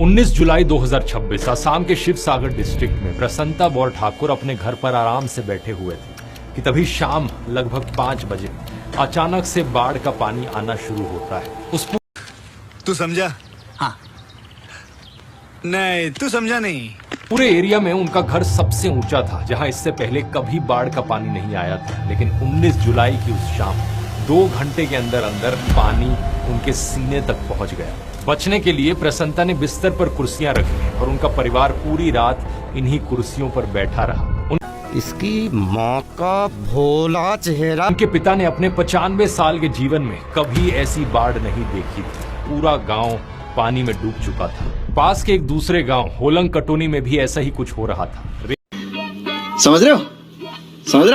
19 जुलाई 2026 असम के शिव सागर डिस्ट्रिक्ट में प्रसन्नता बौर ठाकुर अपने घर पर आराम से बैठे हुए थे कि तभी शाम लगभग 5 बजे अचानक से बाढ़ का पानी आना शुरू होता है। तू समझा? हाँ। नहीं, तू समझा नहीं। पूरे एरिया में उनका घर सबसे ऊंचा था, जहां इससे पहले कभी बाढ़ का पानी नहीं आया था। लेकिन 19 जुलाई की उस शाम 2 घंटे के अंदर अंदर पानी उनके सीने तक पहुंच गया। बचने के लिए प्रसन्नता ने बिस्तर पर कुर्सियां रखी और उनका परिवार पूरी रात इन्हीं कुर्सियों पर बैठा रहा। इसकी माँ का भोला चेहरा। उनके पिता ने अपने 95 साल के जीवन में कभी ऐसी बाढ़ नहीं देखी थी। पूरा गांव पानी में डूब चुका था। पास के एक दूसरे गांव होलंग कटोनी में भी ऐसा ही कुछ हो रहा था। समझ रहे हो? समझ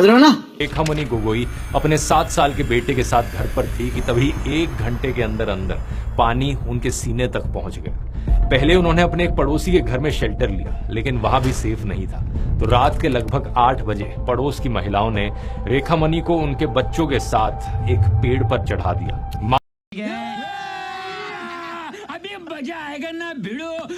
रहे हो ना? रेखामणि गोगोई अपने 7 साल के बेटे के साथ घर पर थी कि तभी 1 घंटे के अंदर अंदर पानी उनके सीने तक पहुंच गया। पहले उन्होंने अपने एक पड़ोसी के घर में शेल्टर लिया, लेकिन वहां भी सेफ नहीं था। तो रात के लगभग 8 बजे पड़ोस की महिलाओं ने रेखामणि को उनके बच्चों के साथ एक पेड़ पर चढ़ा दिया। माँ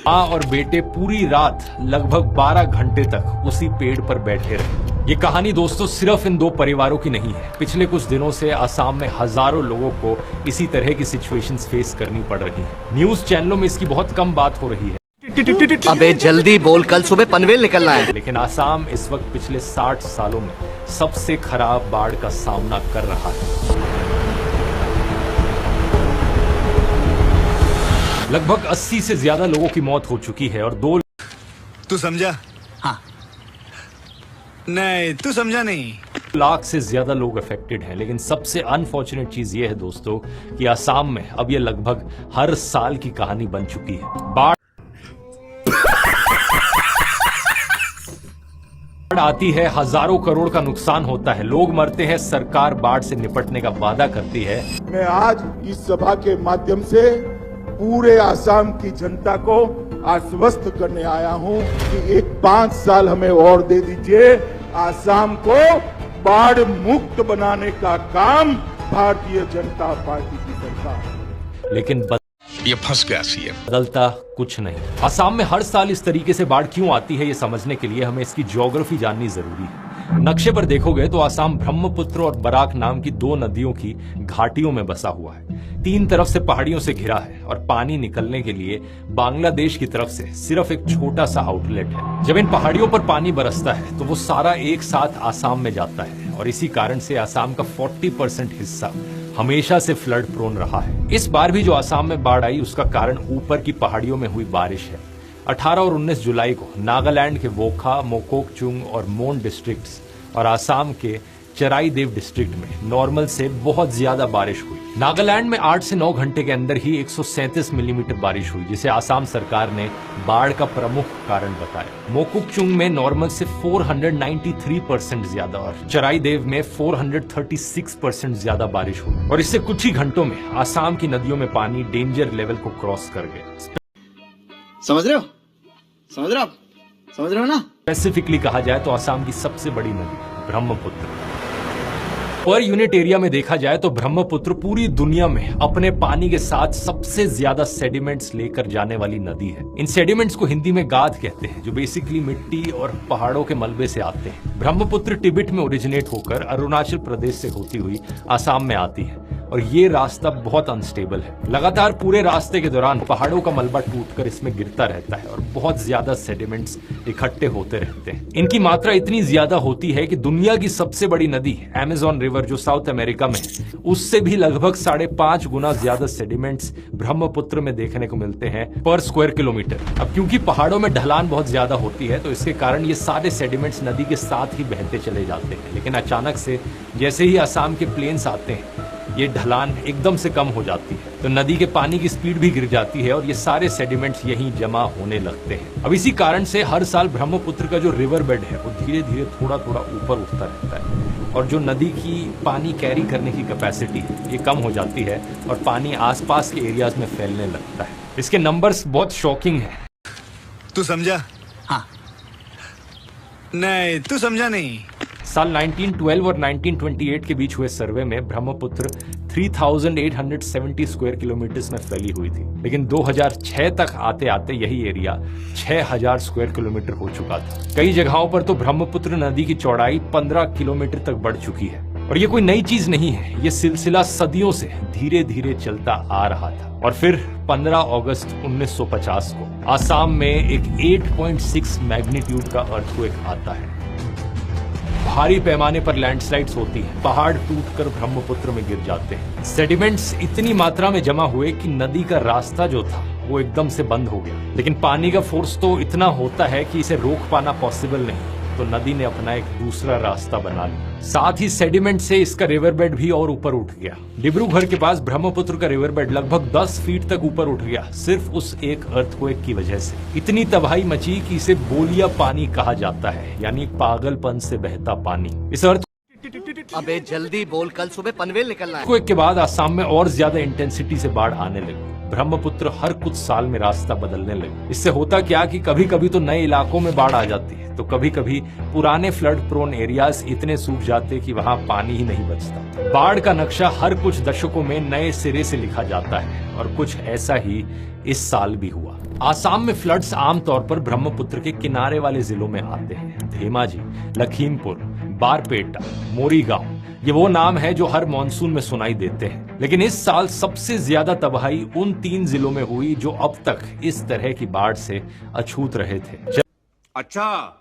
और बेटे पूरी रात लगभग 12 घंटे तक उसी पेड़ पर बैठे रहे। ये कहानी दोस्तों सिर्फ इन 2 परिवारों की नहीं है। पिछले कुछ दिनों से असम में हजारों लोगों को इसी तरह की सिचुएशंस फेस करनी पड़ रही है। न्यूज चैनलों में इसकी बहुत कम बात हो रही है। अबे जल्दी बोल, कल सुबह पनवेल निकलना है। लेकिन असम इस वक्त पिछले 60 सालों में सबसे खराब बाढ़ का सामना कर रहा है। लगभग 80 से ज्यादा लोगों की मौत हो चुकी है और 2 तू समझा? हाँ। नहीं, तू समझा नहीं। लाख से ज्यादा लोग अफेक्टेड हैं। लेकिन सबसे अनफॉर्चुनेट चीज ये है दोस्तों कि असम में अब ये लगभग हर साल की कहानी बन चुकी है। बाढ़ आती है, हजारों करोड़ का नुकसान होता है, लोग मरते हैं, सरकार बाढ़ से निपटने का वादा करती है। मैं आज इस सभा के माध्यम से पूरे असम की जनता को आश्वस्त करने आया हूं कि एक 5 साल हमें और दे दीजिए। असम को बाढ़ मुक्त बनाने का काम भारतीय जनता पार्टी की सरकार। लेकिन ये फंस गया सीएम। बदलता कुछ नहीं। असम में हर साल इस तरीके से बाढ़ क्यों आती है, ये समझने के लिए हमें इसकी ज्योग्राफी जाननी जरूरी है। नक्शे पर देखोगे तो असम ब्रह्मपुत्र और बराक नाम की 2 नदियों की घाटियों में बसा हुआ है। 3 तरफ से पहाड़ियों से घिरा है और पानी निकलने के लिए बांग्लादेश की तरफ से सिर्फ एक छोटा सा आउटलेट है। जब इन पहाड़ियों पर पानी बरसता है तो वो सारा एक साथ असम में जाता है और इसी कारण से असम का 40% हिस्सा हमेशा से फ्लड प्रोन रहा है। इस बार भी जो असम में बाढ़ आई उसका कारण ऊपर की पहाड़ियों में हुई बारिश है। 18 और 19 जुलाई को नागालैंड के वोखा, मोकोकचुंग और मोन डिस्ट्रिक्ट्स और असम के चराईदेव डिस्ट्रिक्ट में नॉर्मल से बहुत ज्यादा बारिश हुई। नागालैंड में 8 से 9 घंटे के अंदर ही 137 मिलीमीटर बारिश हुई, जिसे असम सरकार ने बाढ़ का प्रमुख कारण बताया। मोकुकचुंग में नॉर्मल से 493% ज्यादा और चराईदेव में 436% ज्यादा बारिश हुई और इससे कुछ ही घंटों में असम की नदियों में पानी डेंजर लेवल को क्रॉस कर गया। समझ रहे हो ना? स्पेसिफिकली कहा जाए तो असम की सबसे बड़ी नदी ब्रह्मपुत्र। पर यूनिट एरिया में देखा जाए तो ब्रह्मपुत्र पूरी दुनिया में अपने पानी के साथ सबसे ज्यादा सेडिमेंट्स लेकर जाने वाली नदी है। इन सेडिमेंट्स को हिंदी में गाद कहते हैं, जो बेसिकली मिट्टी और पहाड़ों के मलबे से आते हैं। ब्रह्मपुत्र तिब्बत में ओरिजिनेट होकर अरुणाचल प्रदेश से होती हुई असम में आती है और ये रास्ता बहुत अनस्टेबल है। लगातार पूरे रास्ते के दौरान पहाड़ों का मलबा टूटकर इसमें गिरता रहता है और बहुत ज्यादा सेडिमेंट्स इकट्ठे होते रहते हैं। इनकी मात्रा इतनी ज्यादा होती है कि दुनिया की सबसे बड़ी नदी अमेज़न रिवर जो साउथ अमेरिका में है, उससे भी लगभग 5.5 गुना ज्यादा सेडिमेंट्स ब्रह्मपुत्र में देखने को मिलते हैं पर स्क्वायर किलोमीटर। अब क्योंकि पहाड़ों में ढलान बहुत ज्यादा होती है तो इसके कारण ये सारे सेडिमेंट्स नदी के साथ ही बहते चले जाते हैं। लेकिन अचानक से जैसे ही असम के प्लेन्स आते हैं ये ढलान एकदम से कम हो जाती है तो नदी के पानी की स्पीड भी गिर जाती है और ये सारे सेडिमेंट्स यहीं जमा होने लगते हैं। अब इसी कारण से हर साल ब्रह्मपुत्र का जो रिवर बेड है वो धीरे धीरे थोड़ा थोड़ा ऊपर उठता रहता है और जो नदी की पानी कैरी करने की कैपेसिटी है ये कम हो जाती है और पानी आसपास के एरियाज में फैलने लगता है। इसके नंबर्स बहुत शॉकिंग है। तू समझा? हाँ। नहीं, तू समझा नहीं। साल 1912 और 1928 के बीच हुए सर्वे में ब्रह्मपुत्र 3870 स्क्वायर किलोमीटर में फैली हुई थी, लेकिन 2006 तक आते आते यही एरिया 6000 स्क्वायर किलोमीटर हो चुका था। कई जगहों पर तो ब्रह्मपुत्र नदी की चौड़ाई 15 किलोमीटर तक बढ़ चुकी है। और ये कोई नई चीज नहीं है, ये सिलसिला सदियों से धीरे धीरे चलता आ रहा था। और फिर 15 अगस्त 1950 को आसाम में एक 8.6 मैग्नीट्यूड का अर्थक्वेक आता है। भारी पैमाने पर लैंडस्लाइड्स होती हैं, पहाड़ टूटकर ब्रह्मपुत्र में गिर जाते हैं। सेडिमेंट्स इतनी मात्रा में जमा हुए कि नदी का रास्ता जो था वो एकदम से बंद हो गया। लेकिन पानी का फोर्स तो इतना होता है कि इसे रोक पाना पॉसिबल नहीं, तो नदी ने अपना एक दूसरा रास्ता बना लिया। साथ ही सेडिमेंट से इसका रिवर बेड भी और ऊपर उठ गया। डिब्रूगढ़ के पास ब्रह्मपुत्र का रिवर बेड लगभग 10 फीट तक ऊपर उठ गया, सिर्फ उस एक अर्थक्वेक की वजह से। इतनी तबाही मची कि इसे बोलिया पानी कहा जाता है, यानी पागलपन से बहता पानी। इस अबे जल्दी बोल, कल सुबह पनवेल निकलना है। अर्थक्वेक के बाद आसाम में और ज्यादा इंटेंसिटी से बाढ़ आने लगी। ब्रह्मपुत्र हर कुछ साल में रास्ता बदलने लगे। इससे होता क्या कि कभी कभी तो नए इलाकों में बाढ़ आ जाती है, तो कभी कभी पुराने फ्लड प्रोन एरियाज इतने सूख जाते कि वहां पानी ही नहीं बचता। बाढ़ का नक्शा हर कुछ दशकों में नए सिरे से लिखा जाता है, और कुछ ऐसा ही इस साल भी हुआ। आसाम में फ्लड्स आमतौर पर ब्रह्मपुत्र के किनारे वाले जिलों में आते हैं। धेमाजी, लखीमपुर, बारपेटा, मोरीगांव, ये वो नाम है जो हर मॉनसून में सुनाई देते हैं। लेकिन इस साल सबसे ज्यादा तबाही उन 3 जिलों में हुई जो अब तक इस तरह की बाढ़ से अछूत रहे थे। अच्छा,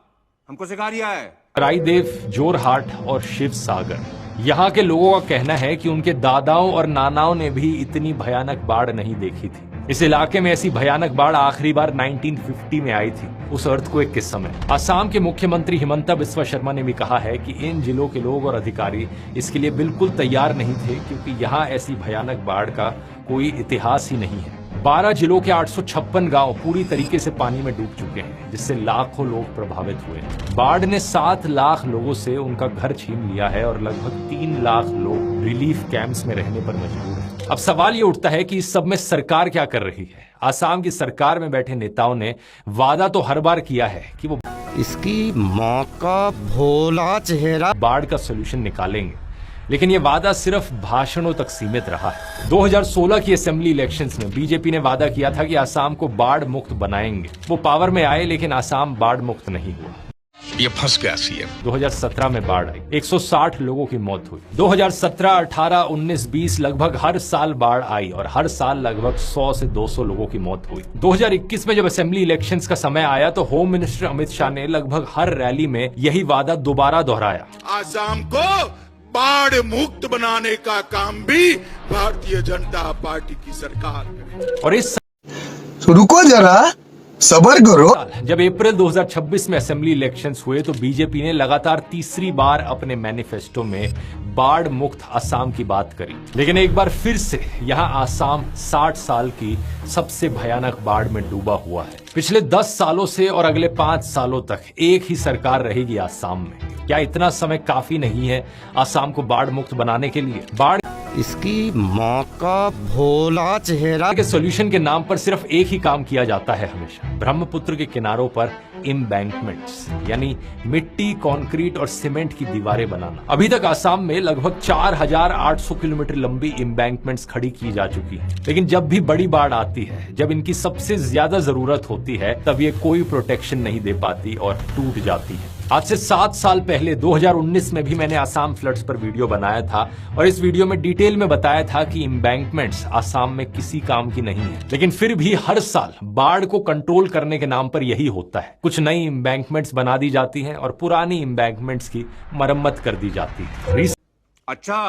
हमको सिखा रिया है। रायदेव, जोरहाट और शिव सागर। यहाँ के लोगों का कहना है कि उनके दादाओं और नानाओं ने भी इतनी भयानक बाढ़ नहीं देखी थी। इस इलाके में ऐसी भयानक बाढ़ आखिरी बार 1950 में आई थी, उस अर्थक्वेक के समय। आसाम के मुख्यमंत्री हिमंता बिस्वा शर्मा ने भी कहा है कि इन जिलों के लोग और अधिकारी इसके लिए बिल्कुल तैयार नहीं थे, क्योंकि यहाँ ऐसी भयानक बाढ़ का कोई इतिहास ही नहीं है। 12 जिलों के 856 गांव पूरी तरीके से पानी में डूब चुके हैं, जिससे लाखों लोग प्रभावित हुए। बाढ़ ने 7 लाख लोगों से उनका घर छीन लिया है और लगभग 3 लाख लोग रिलीफ कैंप्स में रहने पर मजबूर हैं। अब सवाल ये उठता है कि इस सब में सरकार क्या कर रही है। आसाम की सरकार में बैठे नेताओं ने वादा तो हर बार किया है कि वो इसकी माँ का भोला चेहरा बाढ़ का सोल्यूशन निकालेंगे, लेकिन ये वादा सिर्फ भाषणों तक सीमित रहा है। 2016 की असेंबली इलेक्शंस में बीजेपी ने वादा किया था कि आसाम को बाढ़ मुक्त बनाएंगे। वो पावर में आए, लेकिन आसाम बाढ़ मुक्त नहीं हुआ। ये फंस गया सीएम। 2017 में बाढ़ आई, 160 लोगों की मौत हुई। 2017, 18, 19, 20 लगभग हर साल बाढ़ आई और हर साल लगभग 100 से 200 लोगों की मौत हुई। 2021 में जब असेंबली इलेक्शंस का समय आया तो होम मिनिस्टर अमित शाह ने लगभग हर रैली में यही वादा दोबारा दोहराया। आसाम को बाढ़ मुक्त बनाने का काम भी भारतीय जनता पार्टी की सरकार करेगी। और इस रुको जरा, सबर करो। जब अप्रैल 2026 में असेंबली इलेक्शंस हुए तो बीजेपी ने लगातार तीसरी बार अपने मैनिफेस्टो में बाढ़ मुक्त आसाम की बात करी। लेकिन एक बार फिर से यहाँ आसाम 60 साल की सबसे भयानक बाढ़ में डूबा हुआ है। पिछले 10 सालों से और अगले 5 सालों तक एक ही सरकार रहेगी आसाम में। क्या इतना समय काफी नहीं है आसाम को बाढ़ मुक्त बनाने के लिए? बाढ़ इसकी माँ का भोला चेहरा के सॉल्यूशन के नाम पर सिर्फ एक ही काम किया जाता है हमेशा। ब्रह्मपुत्र के किनारों पर एम्बैंकमेंट्स, यानी मिट्टी, कंक्रीट और सीमेंट की दीवारें बनाना। अभी तक आसाम में लगभग 4800 किलोमीटर लंबी एम्बैंकमेंट्स खड़ी की जा चुकी है। लेकिन जब भी बड़ी बाढ़ आती है, जब इनकी सबसे ज्यादा जरूरत होती है, तब ये कोई प्रोटेक्शन नहीं दे पाती और टूट जाती है। आज से 7 साल पहले 2019 में भी मैंने आसाम फ्लड्स पर वीडियो बनाया था और इस वीडियो में डिटेल में बताया था कि एम्बैंकमेंट्स आसाम में किसी काम की नहीं है। लेकिन फिर भी हर साल बाढ़ को कंट्रोल करने के नाम पर यही होता है। कुछ नई एम्बैंकमेंट्स बना दी जाती हैं और पुरानी एम्बैंकमेंट्स की मरम्मत कर दी जाती है। अच्छा,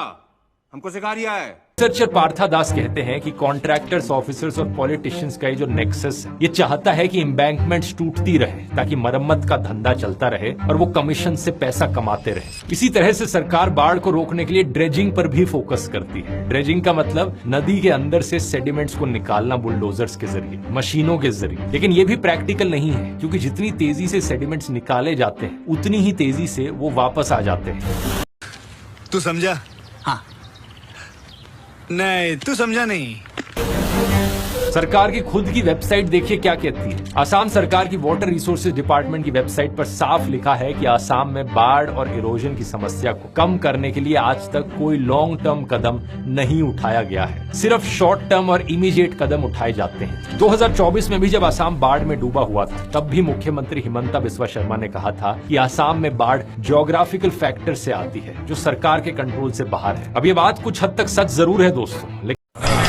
हमको सिखा रिया है। रिसर्चर पार्था दास कहते हैं कि कॉन्ट्रैक्टर्स, ऑफिसर्स और पॉलिटिशियंस का ये जो नेक्सस है, ये चाहता है कि एम्बैंकमेंट्स टूटती रहे ताकि मरम्मत का धंधा चलता रहे और वो कमीशन से पैसा कमाते रहे। इसी तरह से सरकार बाढ़ को रोकने के लिए ड्रेजिंग पर भी फोकस करती है। ड्रेजिंग का मतलब नदी के अंदर से सेडिमेंट्स को निकालना बुलडोजर्स के जरिए, मशीनों के जरिए। लेकिन ये भी प्रैक्टिकल नहीं है, क्योंकि जितनी तेजी से सेडिमेंट्स निकाले जाते हैं उतनी ही तेजी से वो वापस आ जाते हैं। तू समझा? हाँ। नहीं, तू समझा नहीं। सरकार की खुद की वेबसाइट देखिए क्या कहती है। असम सरकार की वाटर रिसोर्सेज डिपार्टमेंट की वेबसाइट पर साफ लिखा है कि असम में बाढ़ और इरोजन की समस्या को कम करने के लिए आज तक कोई लॉन्ग टर्म कदम नहीं उठाया गया है, सिर्फ शॉर्ट टर्म और इमीडिएट कदम उठाए जाते हैं। 2024 में भी जब असम बाढ़ में डूबा हुआ था तब भी मुख्यमंत्री हिमंता बिस्वा शर्मा ने कहा था कि असम में बाढ़ ज्योग्राफिकल फैक्टर से आती है जो सरकार के कंट्रोल से बाहर है। अब ये बात कुछ हद तक सच जरूर है दोस्तों,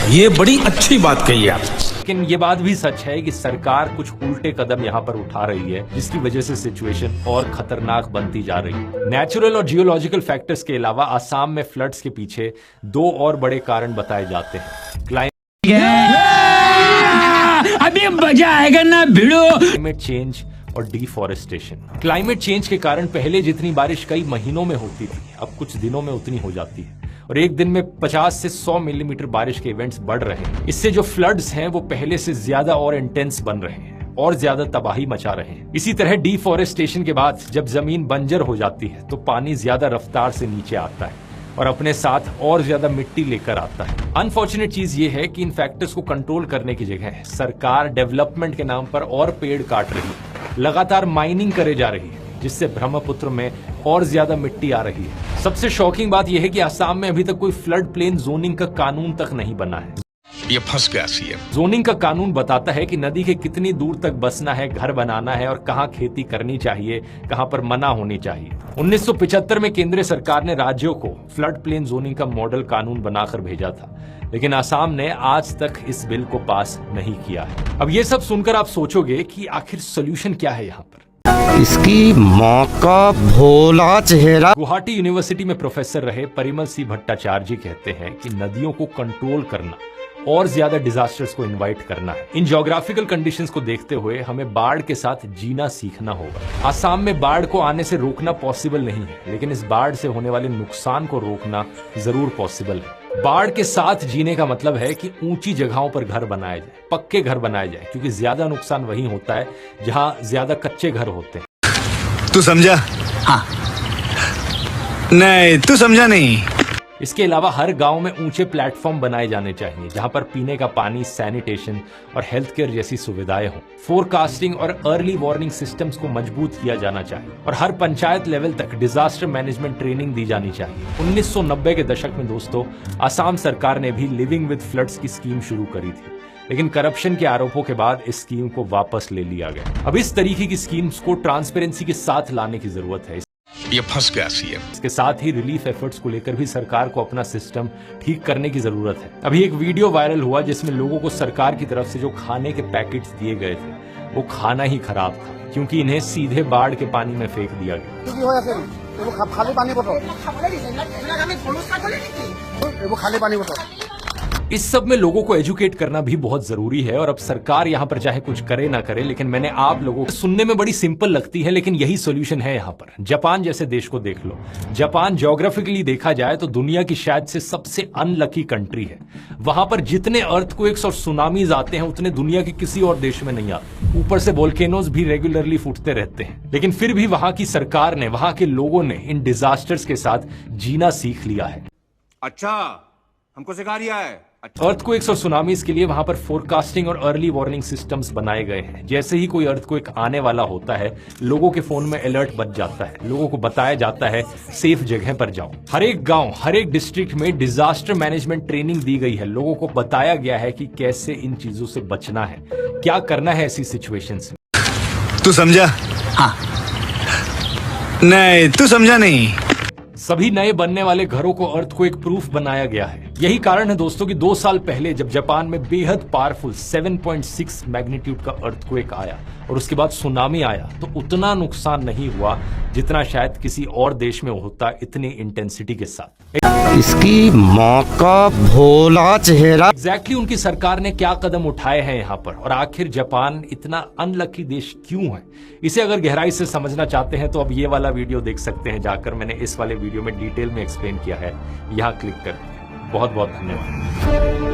ये बड़ी अच्छी बात कही आप। लेकिन ये बात भी सच है कि सरकार कुछ उल्टे कदम यहाँ पर उठा रही है जिसकी वजह से सिचुएशन और खतरनाक बनती जा रही है। नेचुरल और जियोलॉजिकल फैक्टर्स के अलावा असम में फ्लड्स के पीछे दो और बड़े कारण बताए जाते हैं। अभी मजा आएगा ना भिड़ो। क्लाइमेट चेंज और डिफॉरेस्टेशन। क्लाइमेट चेंज के कारण पहले जितनी बारिश कई महीनों में होती थी अब कुछ दिनों में उतनी हो जाती है और एक दिन में 50 से 100 मिलीमीटर बारिश के इवेंट्स बढ़ रहे हैं। इससे जो फ्लड्स हैं वो पहले से ज्यादा और इंटेंस बन रहे हैं और ज्यादा तबाही मचा रहे हैं। इसी तरह डिफॉरेस्टेशन के बाद जब जमीन बंजर हो जाती है तो पानी ज्यादा रफ्तार से नीचे आता है और अपने साथ और ज्यादा मिट्टी लेकर आता है। अनफॉर्चुनेट चीज ये है कि इन फैक्टर्स को कंट्रोल करने की जगह सरकार डेवलपमेंट के नाम पर और पेड़ काट रही है, लगातार माइनिंग करे जा रही है जिससे ब्रह्मपुत्र में और ज्यादा मिट्टी आ रही है। सबसे शॉकिंग बात यह है कि असम में अभी तक कोई फ्लड प्लेन जोनिंग का कानून तक नहीं बना है। ये फंस गया सीएम। जोनिंग का कानून बताता है कि नदी के कितनी दूर तक बसना है, घर बनाना है और कहां खेती करनी चाहिए, कहां पर मना होनी चाहिए। 1975 में केंद्र सरकार ने राज्यों को फ्लड प्लेन जोनिंग का मॉडल कानून बनाकर भेजा था, लेकिन असम ने आज तक इस बिल को पास नहीं किया है। अब ये सब सुनकर आप सोचोगे कि आखिर सोल्यूशन क्या है यहाँ पर। इसकी माँ का भोला चेहरा। गुवाहाटी यूनिवर्सिटी में प्रोफेसर रहे परिमल सी भट्टाचार्य जी कहते हैं कि नदियों को कंट्रोल करना और ज्यादा डिजास्टर्स को इनवाइट करना है। इन ज्योग्राफिकल कंडीशंस को देखते हुए हमें बाढ़ के साथ जीना सीखना होगा। असम में बाढ़ को आने से रोकना पॉसिबल नहीं है, लेकिन इस बाढ़ से होने वाले नुकसान को रोकना जरूर पॉसिबल है। बाढ़ के साथ जीने का मतलब है कि ऊंची जगहों पर घर बनाए जाए, पक्के घर बनाए जाए, क्योंकि ज्यादा नुकसान वहीं होता है जहां ज्यादा कच्चे घर होते हैं। तू समझा? हाँ। नहीं, तू समझा नहीं। इसके अलावा हर गांव में ऊंचे प्लेटफॉर्म बनाए जाने चाहिए जहां पर पीने का पानी, सैनिटेशन और हेल्थ केयर जैसी सुविधाएं हों। फोरकास्टिंग और अर्ली वार्निंग सिस्टम्स को मजबूत किया जाना चाहिए और हर पंचायत लेवल तक डिजास्टर मैनेजमेंट ट्रेनिंग दी जानी चाहिए। 1990 के दशक में दोस्तों असम सरकार ने भी लिविंग विद फ्लड्स की स्कीम शुरू करी थी, लेकिन करप्शन के आरोपों के बाद इस स्कीम को वापस ले लिया गया। अब इस तरीके की स्कीम्स को ट्रांसपेरेंसी के साथ लाने की जरूरत है। ये फंस गया सीएम। इसके साथ ही रिलीफ एफर्ट्स को लेकर भी सरकार को अपना सिस्टम ठीक करने की जरूरत है। अभी एक वीडियो वायरल हुआ जिसमें लोगों को सरकार की तरफ से जो खाने के पैकेट्स दिए गए थे वो खाना ही खराब था, क्योंकि इन्हें सीधे बाढ़ के पानी में फेंक दिया गया। इस सब में लोगों को एजुकेट करना भी बहुत जरूरी है और अब सरकार यहाँ पर चाहे कुछ करे ना करे, लेकिन मैंने आप लोगों को सुनने में बड़ी सिंपल लगती है, लेकिन यही सॉल्यूशन है यहाँ पर। जापान जैसे देश को देख लो। जापान ज्योग्राफिकली देखा जाए तो दुनिया की शायद से सबसे अनलकी कंट्री है। वहां पर जितने अर्थक्वेक्स और सुनामीज आते हैं उतने दुनिया के किसी और देश में नहीं आते। ऊपर से वोल्केनोज भी रेगुलरली फूटते रहते हैं, लेकिन फिर भी वहां की सरकार ने, वहां के लोगों ने इन डिजास्टर्स के साथ जीना सीख लिया है। अच्छा, हमको सिखा रिया है। अर्थक्वेक्स और सुनामीज के लिए वहां पर फोरकास्टिंग और अर्ली वार्निंग सिस्टम्स बनाए गए हैं। जैसे ही कोई अर्थक्वेक आने वाला होता है लोगों के फोन में अलर्ट बज जाता है, लोगों को बताया जाता है सेफ जगह पर जाओ। हर एक गांव, हर एक डिस्ट्रिक्ट में डिजास्टर मैनेजमेंट ट्रेनिंग दी गई है। लोगों को बताया गया है कि कैसे इन चीजों से बचना है, क्या करना है ऐसी सिचुएशंस में। तू समझा? हाँ। नहीं, तू समझा नहीं। सभी नए बनने वाले घरों को अर्थक्वेक प्रूफ बनाया गया है। यही कारण है दोस्तों कि 2 साल पहले जब जापान में बेहद पावरफुल 7.6 मैग्नीट्यूड का अर्थक्वेक आया और उसके बाद सुनामी आया तो उतना नुकसान नहीं हुआ जितना शायद किसी और देश में होता इतनी इंटेंसिटी के साथ। इसकी माँ का भोला चेहरा। एग्जैक्टली उनकी सरकार ने क्या कदम उठाए हैं यहाँ पर, और आखिर जापान इतना अनलकी देश क्यों है, इसे अगर गहराई से समझना चाहते हैं तो अब ये वाला वीडियो देख सकते हैं जाकर। मैंने इस वाले वीडियो में डिटेल में एक्सप्लेन किया है, यहाँ क्लिक कर। बहुत बहुत धन्यवाद।